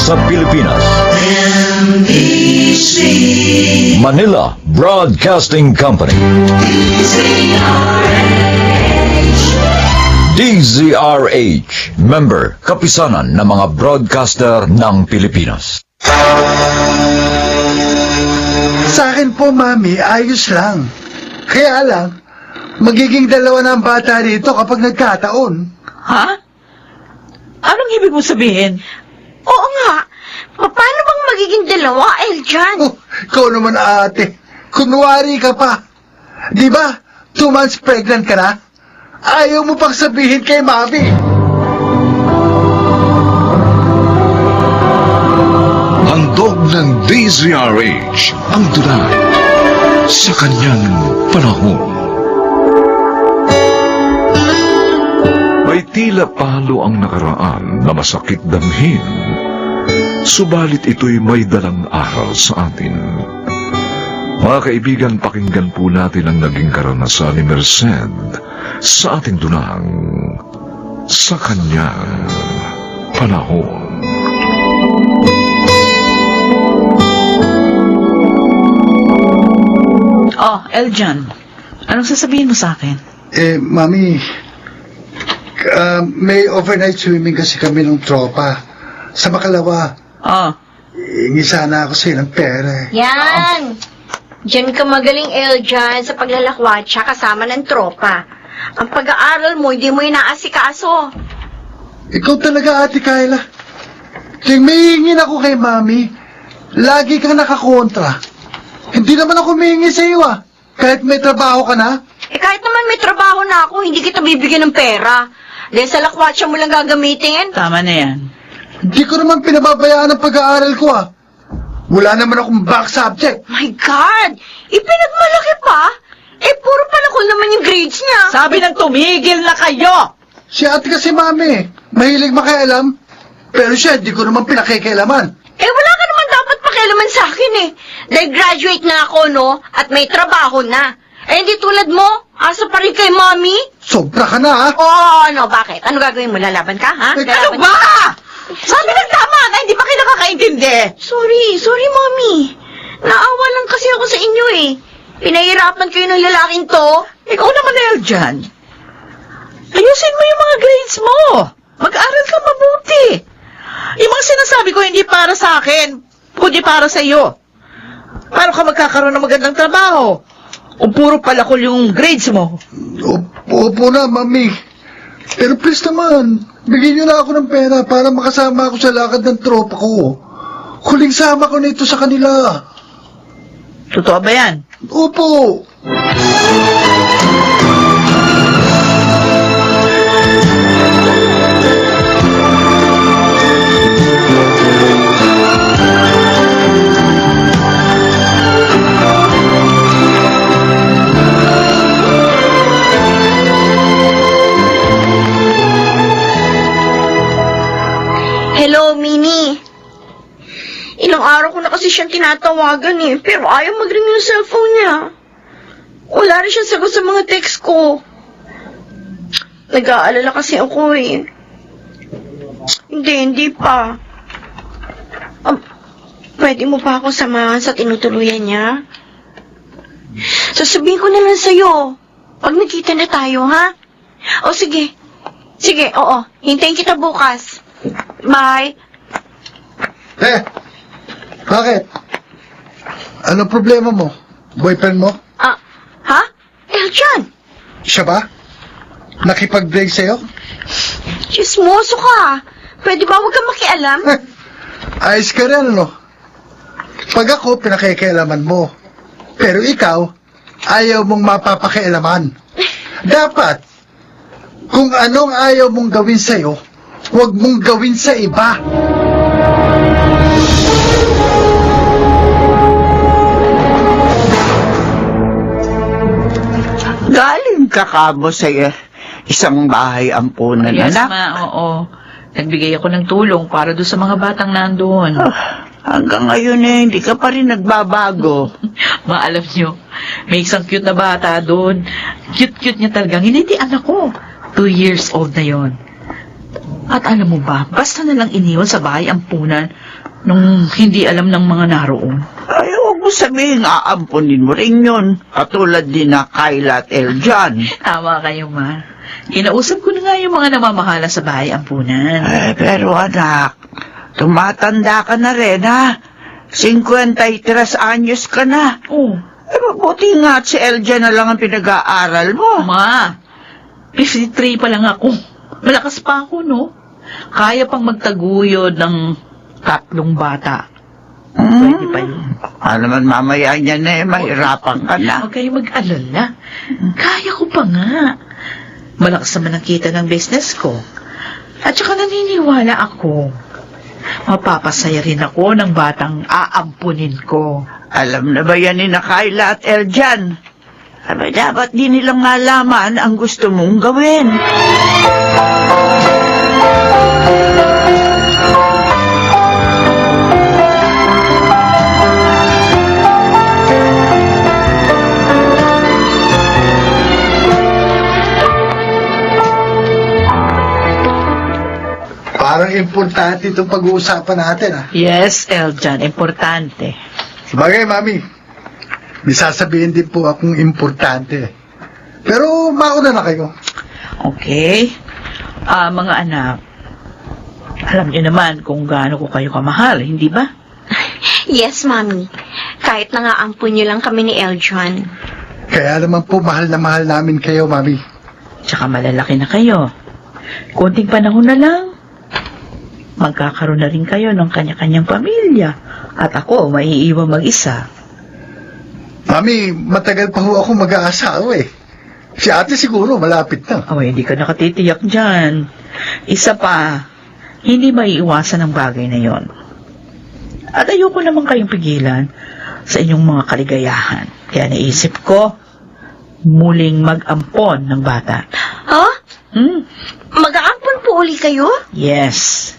sa Pilipinas. Manila Broadcasting Company. DZRH, member, kapisanan ng mga broadcaster ng Pilipinas. Sa akin po, Mami, ayos lang. Kaya lang, magiging dalawa na ang bata dito kapag nagkataon. Ha? Anong ibig mo sabihin? Oo nga. Paano bang magiging dalawa, Eljan? Oh, ikaw naman, ate. Kunwari ka pa. Di ba, 2 months pregnant ka na? Ayaw mo pang sabihin kay Mami. Handog ng DZRH ang tunay sa kanyang panahon. May tila palo ang nakaraan na masakit damhin, subalit ito'y may dalang aral sa atin. Mga kaibigan, pakinggan po natin ang naging karanasan ni Merced sa ating dunang sa kanyang panahon. Oh, Eljan, anong sasabihin mo sa akin? Mami, may overnight swimming kasi kami ng tropa sa Makalawa. Oh, Hingi sana ako sa'yo ng pera eh. Yan! Diyan ka magaling, Eljan, sa paglalakwatsa kasama ng tropa. Ang pag-aaral mo, hindi mo inaasikaso. Ikaw talaga, Ate Kyla. Tuwing may hingin ako kay Mami, lagi kang nakakontra. Hindi naman ako humingi sa iyo kahit may trabaho ka na. Kahit naman may trabaho na ako, hindi kita bibigyan ng pera. Dahil sa lakwatsa mo lang gagamitin. tama na yan. Hindi ko naman pinababayaan ang pag-aaral ko Wala naman akong back subject. My God! Ipinagmalaki pa? Puro palakol naman yung grades niya. Sabi ng tumigil na kayo! Si ate kasi, Mami, mahilig makialam. Pero siya, hindi ko naman pinakikialaman. Wala ka naman dapat pakialaman sa akin Dahil graduate na ako, no? At may trabaho na. Hindi tulad mo, asa pa rin kay Mommy. Sobra ka na, Ano, bakit? Ano gagawin mo? Lalaban ka, ha? Ano Lalaban Ba! Sabi ng tama na hindi pa kayo nakakaintindi. Sorry, Mommy. Naawa lang kasi ako sa inyo Pinahirapan kayo ng lalaking to. Ikaw naman, Eljan. Ayusin mo yung mga grades mo. Mag-aral ka mabuti. Yung mga sinasabi ko hindi para sa akin, kundi para sa iyo. Paano ka magkakaroon ng magandang trabaho? O puro palakol yung grades mo? Opo na, Mami. Pero please naman, bigyan niyo na ako ng pera para makasama ako sa lakad ng tropa ko. Huling sama ko nito sa kanila. Totoo ba yan? Opo. Hello, Minnie. Ilang araw ko na kasi siyang tinatawagan pero ayaw mag-ring yung cellphone niya. Wala rin siyang sagot sa mga text ko. Nag-aalala kasi ako Hindi pa. Pwede mo pa ako samahan sa tinutuluyan niya? Sasabihin ko na lang sa'yo. Pag nakita na tayo, ha? O sige. Sige, oo. Hintayin kita bukas. Bye. Bakit? Ano problema mo? Boyfriend mo? Ha? Eljan! Siya ba? Nakipag-break sa'yo? Chismoso ka. Pwede ba huwag kang makialam? Ayos ka rin, ano? Pag ako, pinakikialaman mo. Pero ikaw, ayaw mong mapapakialaman. Dapat, kung anong ayaw mong gawin sa'yo, huwag mong gawin sa iba. Galing ka kamo sa isang bahay ampunan, Yes, anak. ma, oo. Nagbigay ako ng tulong para doon sa mga batang nandoon. Hanggang ngayon hindi ka pa rin nagbabago. Ma, alam nyo, may isang cute na bata doon. Cute-cute niya talagang. Hindi anak ko. 2 years old na yon. At alam mo ba, basta na lang iniwan sa bahay ampunan, nung hindi alam ng mga naroon. Ay, huwag mo sabihin, aampunin mo rin yun. Katulad din na Kayla at Eljan. Tama kayo, Ma. Kinausap ko na nga yung mga namamahala sa bahay ampunan. Pero anak, tumatanda ka na rin, ha? 53 anyos ka na. Oh, Mabuti nga at si Eljan na lang ang pinag-aaral mo. Ma, 53 pa lang ako. Malakas pa ako, no? Kaya pang magtaguyod ng 3 bata. Pwede pa yun. Naman mamaya niya na mahirapan ka na. Huwag kayo mag-alala. Kaya ko pa nga. Malakas naman ang kita ng business ko. At saka naniniwala ako. Mapapasaya rin ako ng batang aampunin ko. Alam na ba yan ni na Kayla at Eljan? Aba, dapat di nilang malaman ang gusto mong gawin. Parang importante itong pag-uusapan natin, ah. Yes, Eljan, importante. Sabagay, Mami. May sasabihin din po akong importante. Pero mauna na kayo. Okay. Mga anak, alam niyo naman kung gaano ko kayo kamahal, hindi ba? Yes, Mami. Kahit nangaampun niyo lang kami ni Eljan. Kaya naman po mahal na mahal namin kayo, Mami. Tsaka malalaki na kayo. Konting panahon na lang. Magkakaroon na rin kayo ng kanya-kanyang pamilya. At ako, maiiwan mag-isa. Mami, matagal pa ho ako mag-aasawa eh. Si ate siguro malapit na. Oh, hindi ka nakatitiyak dyan. Isa pa, hindi maiiwasan ang bagay na yon. At ayoko naman kayong pigilan sa inyong mga kaligayahan. Kaya naisip ko, muling mag-ampon ng bata. Ha? Hmm? Mag-aampun po uli kayo? Yes.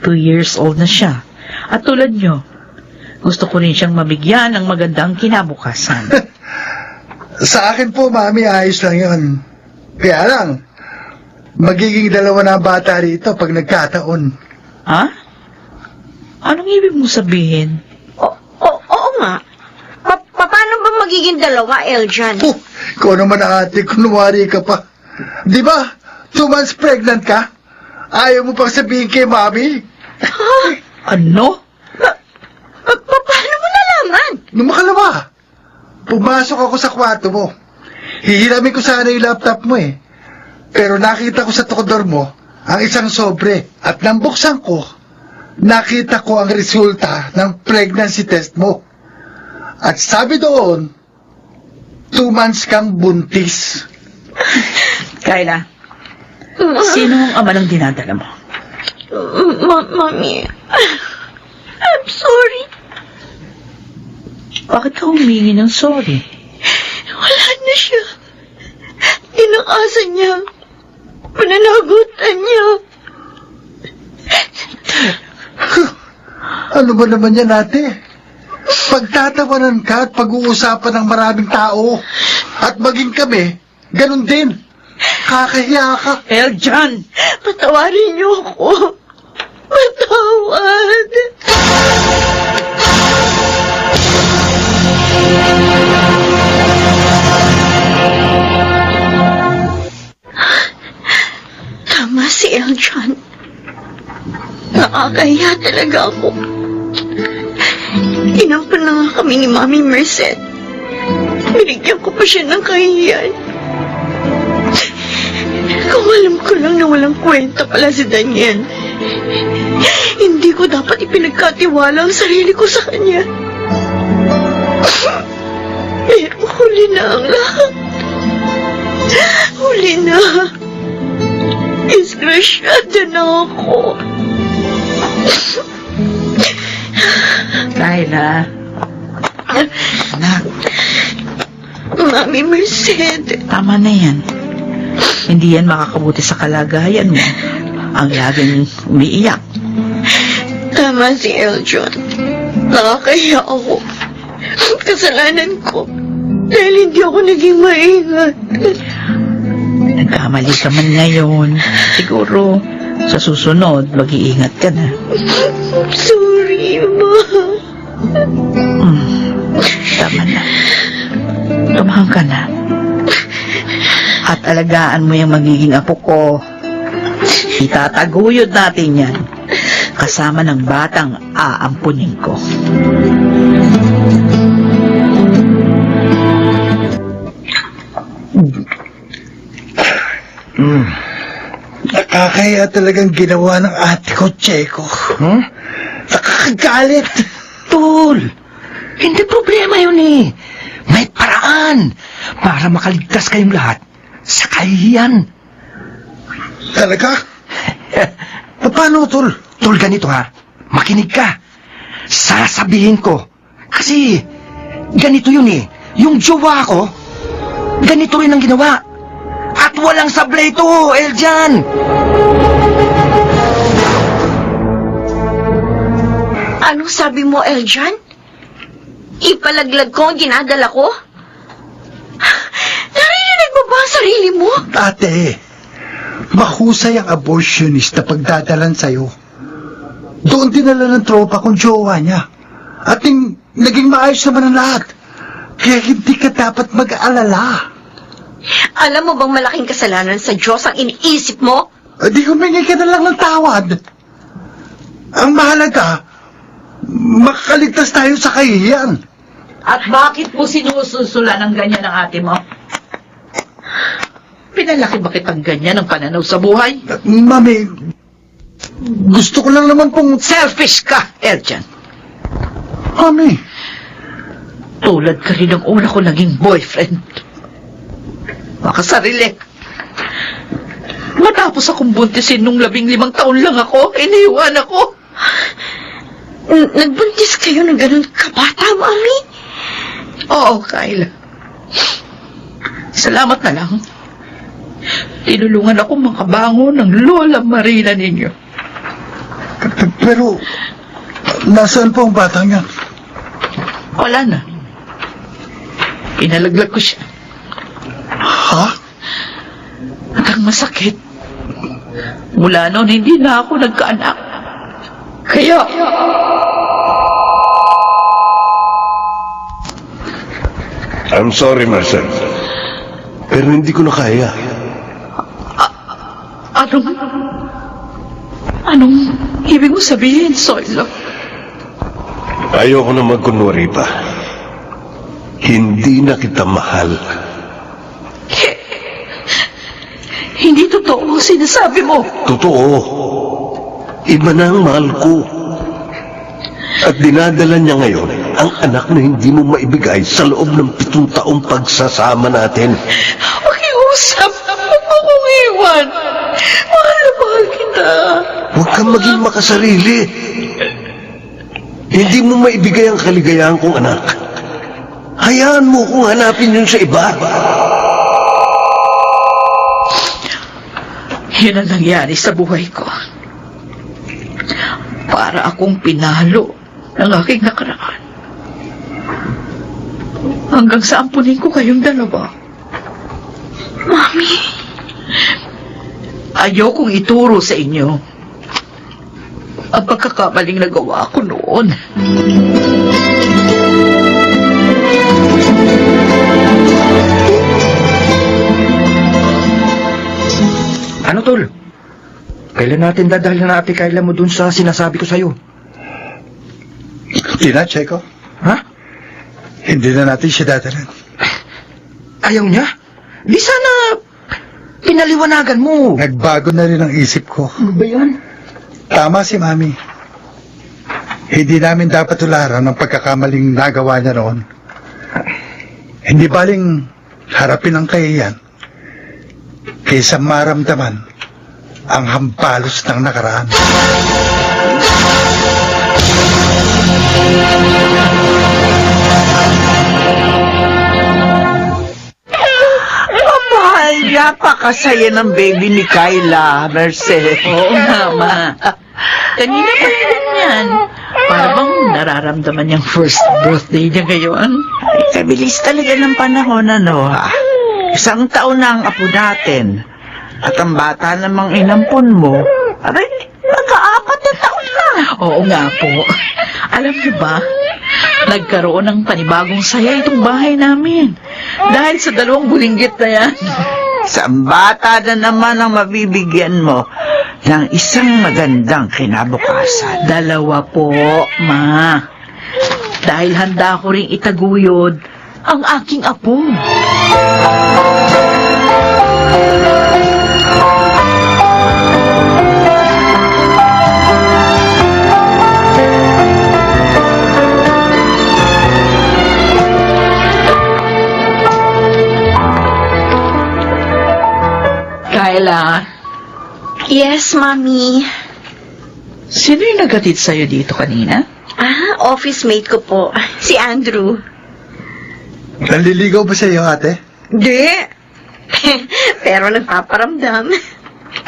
2 years old na siya. At tulad nyo, gusto ko rin siyang mabigyan ng magandang kinabukasan. Sa akin po, Mami, ayos lang yun. Kaya lang, magiging 2 na bata rito pag nagkataon. Ha? Anong ibig mo sabihin? Oo nga. Paano ba magiging 2, Eljan? Oh, ikaw naman ate, kunwari ka pa. Di ba, 2 months pregnant ka? Ayaw mo pang sabihin kay Mami? Ano? Paano mo nalaman? Nung makalawa, pumasok ako sa kwarto mo. Hihiramin ko sana yung laptop mo eh. Pero nakita ko sa tukodor mo ang isang sobre at nang buksan ko, nakita ko ang resulta ng pregnancy test mo. At sabi doon, 2 months kang buntis. Kayla, sino ang ama ng dinadala mo? Mami, I'm sorry. Bakit ka humingi ng sorry? Wala na siya. Inakasan niya. Pananagutan niya. Ano ba naman yan, ate? Pagtatawanan ka at pag-uusapan ng maraming tao. At maging kami, ganun din. Kakahiya ka. Eljan! Patawarin niyo ako. Patawad. Tama si Eljan. Nakakahiya talaga ako. Inampan na nga kami ni Mami Merced. Binigyan ko pa siya ng kahihiyan. Kung alam ko lang na walang kwenta pala si Daniel, hindi ko dapat ipinagkatiwala ang sarili ko sa kanya. Pero huli na ang lahat. Huli na. Disgrasyada na ako. Kayla. Anak, Mami Merced. tama na yan. Hindi yan makakabuti sa kalagayan mo. Ang laging umiiyak. Tama si Eljon. Nakakahiya ako. Kasalanan ko. Dahil hindi ako naging maingat. Nagkamali ka man ngayon. Siguro, sa susunod, mag-iingat ka na. Sorry. Iba. Tama na. Tumahang ka na. At alagaan mo yung magiging apo ko. Itataguyod natin yan. Kasama ng batang aampunin ko. Nakakaya talagang ginawa ng ate ko, Checo. Nakakagalit. Tol, hindi problema yun eh. May paraan para makaligtas kayong lahat sa kahihiyan. Talaga? Paano, Tol? Tol, ganito ha. Makinig ka. Sasabihin ko. Kasi, ganito yun eh. Yung jowa ko, ganito rin ang ginawa. At walang sablay to, Eljan. Anong sabi mo, Eljan? Ipalaglag ko ang ginadala ko? Narinig mo ba ang sarili mo? Ate, mahusay ang abortionist na pagdadalan sa'yo. Doon dinala ng tropa kong jowa niya. At naging maayos naman ang lahat. Kaya hindi ka dapat mag-alala. Alam mo bang malaking kasalanan sa Diyos ang iniisip mo? Di humingi ka na lang ng tawad. Ang mahalaga, makakaligtas tayo sa kahihiyan. At bakit mo sinususula ng ganyan ang ate mo? Pinalaki ba kitang ganyan ang pananaw sa buhay? Mami, gusto ko lang naman pong... Selfish ka, Eljan. Mami, Tulad ka rin ng una ko naging boyfriend. Makasarili. Matapos akong buntisin nung 15 taon lang ako, iniwan ako. Nagbuntis kayo ng ganun kabata, Mami? Oo, Kyle. Salamat na lang. Tinulungan ako makabango ng Lola Marina ninyo. pero nasaan po ang batang yan? Wala na. Inalaglag ko siya. Ha? Hanggang masakit. Mula noon, hindi na ako nagkaanak. Kaya... I'm sorry, Marcel. Pero hindi ko na kaya. Anong ibig mo sabihin, Soylo? Ayoko na magkunwari pa. Hindi na kita mahal. Hindi totoo ang sinasabi mo. Totoo. Iba na ang mahal ko. At dinadala niya ngayon ang anak na hindi mo maibigay sa loob ng 7 taong pagsasama natin. Makiusap. Huwag mo kong iwan. Mahal na mahal kita. Huwag kang maging makasarili. Hindi mo maibigay ang kaligayahan kong anak. Hayaan mo kung hanapin yun sa iba. Yun ang nangyari sa buhay ko. Para akong pinalo ng aking nakaraan. Hanggang sa ampunin ko kayong dalawa. Mami? Ayokong ituro sa inyo ang pagkakamaling nagawa ko noon. Ano, Tol? Kailan natin dadalhin na ate Kayla mo dun sa sinasabi ko sa'yo? Hindi na, Checo. Ha? Hindi na natin siya dadalhin. Ayaw niya? Di sana pinaliwanagan mo. Nagbago na rin ang isip ko. Ano ba yan? Tama si Mami. Hindi namin dapat tularan ang pagkakamaling nagawa niya noon. Hindi baling harapin ang kahiyan kaysa maramdaman ang hambalos ng nakaraan. Mahal, napakasaya ng baby ni Kayla, Merced. Oo nga, Ma. Kanina pa yun yan. Para bang nararamdaman niyang first birthday niya ngayon? Kabilis talaga ng panahon, ano ha? 1 taon na ang apo natin. At ang bata namang inampun mo, aray, 4 na taon na. Oo nga po. Alam niyo ba, nagkaroon ng panibagong saya itong bahay namin. Dahil sa 2 bulinggit na yan. Isang bata na naman ang mabibigyan mo ng isang magandang kinabukasan. 2 po, Ma. Dahil handa ko ring itaguyod ang aking apo. Kayla, Yes, Mami. sino yung naghatid sa'yo dito kanina? Office mate ko po. Si Andrew. Nanliligaw ba sa iyo, ate? Di. Pero nagpaparamdam.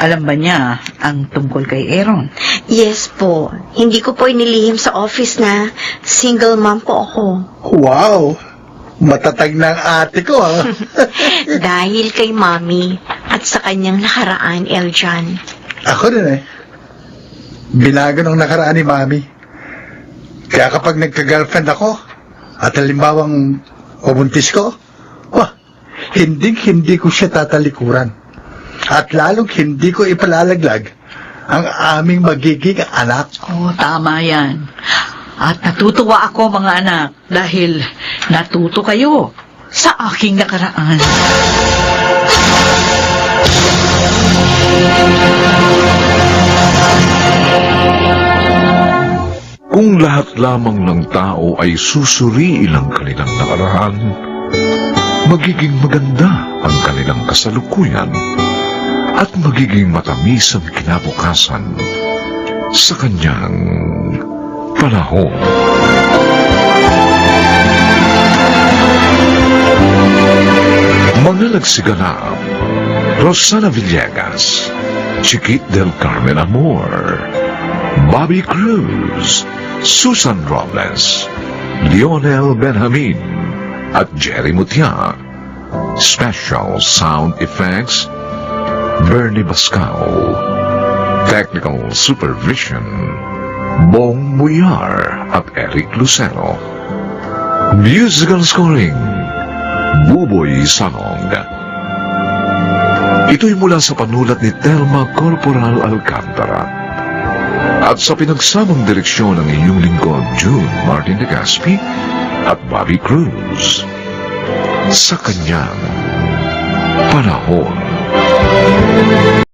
Alam ba niya ang tungkol kay Aaron? Yes po. Hindi ko po inilihim sa office na single mom po ako. Wow! Matatag na ang ate ko, ha? Dahil kay Mami at sa kanyang nakaraan, Eljan. Ako rin, Binago nung nakaraan ni Mami. Kaya kapag nagka-girlfriend ako, at halimbawang ubuntis ko, hindi ko siya tatalikuran. At lalong hindi ko ipalalaglag ang aming magiging anak. Oo, tama yan. At natutuwa ako, mga anak, dahil natuto kayo sa aking nakaraan. Kung lahat lamang ng tao ay susuriin ang kanilang nakaraan, magiging maganda ang kanilang kasalukuyan at magiging matamis ang kinabukasan sa kanyang panahon. Mga nagsiganap: Rosana Villegas, Chiquit del Carmen Amor, Bobby Cruz, Susan Robles, Lionel Benjamin, at Jerry Mutia. Special Sound Effects, Bernie Bascal. Technical Supervision, Bong Muyar at Eric Lucero. Musical Scoring, Buboy Salong. Ito'y mula sa panulat ni Telma Corporal Alcantara at sa pinagsamang direksyon ng inyong lingkod, June Martin de Gaspi at Bobby Cruz. Sa kanyang panahon.